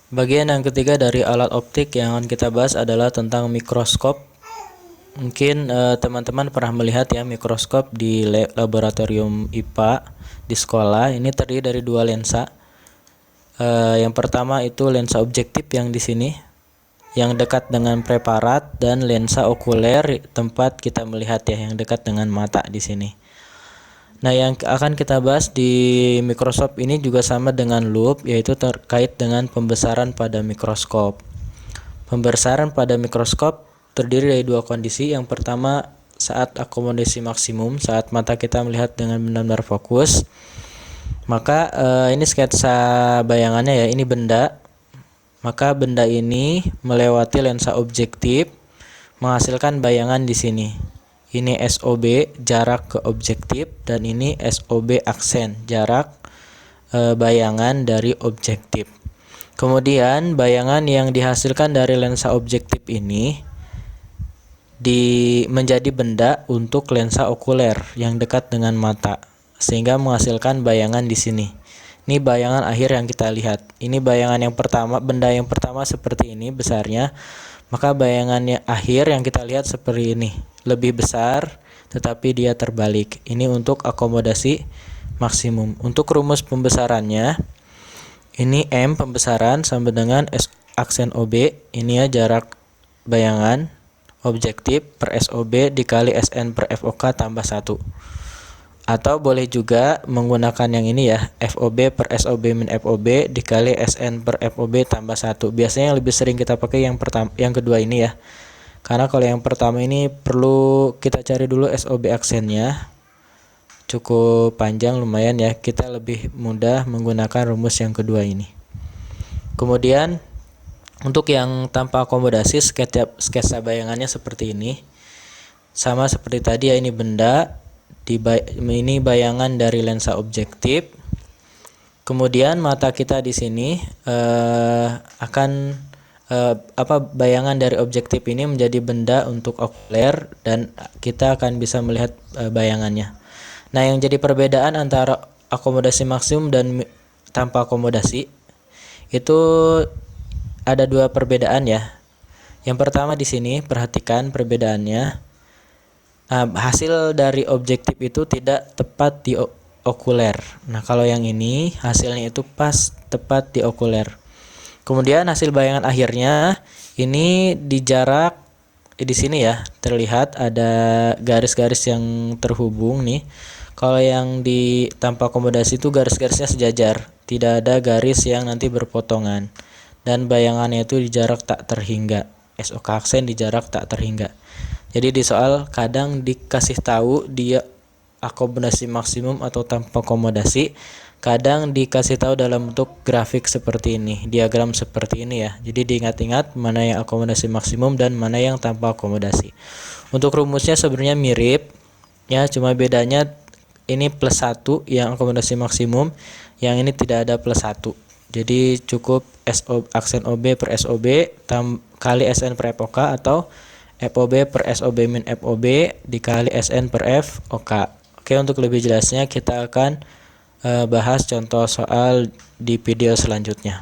Bagian yang ketiga dari alat optik yang akan kita bahas adalah tentang mikroskop. Mungkin teman-teman pernah melihat ya mikroskop di laboratorium IPA di sekolah. Ini terdiri dari dua lensa. Yang pertama itu lensa objektif yang di sini, yang dekat dengan preparat, dan lensa okuler tempat kita melihat ya, yang dekat dengan mata di sini. Nah, yang akan kita bahas di mikroskop ini juga sama dengan loop, yaitu terkait dengan pembesaran pada mikroskop. Pembesaran pada mikroskop terdiri dari dua kondisi. Yang pertama, saat akomodasi maksimum, saat mata kita melihat dengan benar-benar fokus. Maka ini sketsa bayangannya ya, ini benda. Maka benda ini melewati lensa objektif, menghasilkan bayangan di sini. Ini SOB, jarak ke objektif, dan ini SOB aksen, jarak bayangan dari objektif. Kemudian bayangan yang dihasilkan dari lensa objektif ini menjadi benda untuk lensa okuler yang dekat dengan mata, sehingga menghasilkan bayangan di sini. Ini bayangan akhir yang kita lihat. Ini bayangan yang pertama, benda yang pertama seperti ini besarnya. Maka bayangannya akhir yang kita lihat seperti ini, lebih besar tetapi dia terbalik. Ini untuk akomodasi maksimum. Untuk rumus pembesarannya, ini M pembesaran sama dengan S aksen OB, ini ya jarak bayangan objektif per SOB dikali SN per FOK tambah 1. Atau boleh juga menggunakan yang ini ya, FOB per SOB min FOB dikali SN per FOB tambah 1. Biasanya yang lebih sering kita pakai yang kedua ini ya. Karena kalau yang pertama ini perlu kita cari dulu SOB aksennya. Cukup panjang lumayan ya. Kita lebih mudah menggunakan rumus yang kedua ini. Kemudian untuk yang tanpa akomodasi, sketsa bayangannya seperti ini. Sama seperti tadi ya, ini benda. Ini bayangan dari lensa objektif. Kemudian mata kita di sini bayangan dari objektif ini menjadi benda untuk okuler, dan kita akan bisa melihat bayangannya. Nah, yang jadi perbedaan antara akomodasi maksimum dan tanpa akomodasi itu ada dua perbedaan ya. Yang pertama di sini perhatikan perbedaannya. Hasil dari objektif itu tidak tepat di okuler. Nah, kalau yang ini hasilnya itu pas tepat di okuler. Kemudian hasil bayangan akhirnya ini di jarak di sini ya, terlihat ada garis-garis yang terhubung nih. Kalau yang di tanpa akomodasi itu garis-garisnya sejajar, tidak ada garis yang nanti berpotongan. Dan bayangannya itu di jarak tak terhingga. SOK aksen di jarak tak terhingga. Jadi di soal kadang dikasih tahu dia akomodasi maksimum atau tanpa akomodasi, kadang dikasih tahu dalam bentuk grafik seperti ini, diagram seperti ini ya. Jadi diingat-ingat mana yang akomodasi maksimum dan mana yang tanpa akomodasi. Untuk rumusnya sebenarnya mirip ya, cuma bedanya ini plus 1 yang akomodasi maksimum, yang ini tidak ada plus 1. Jadi cukup aksen OB per SOB kali SN per FOK, atau FOB per SOB min FOB dikali SN per FOK. Oke, untuk lebih jelasnya kita akan bahas contoh soal di video selanjutnya.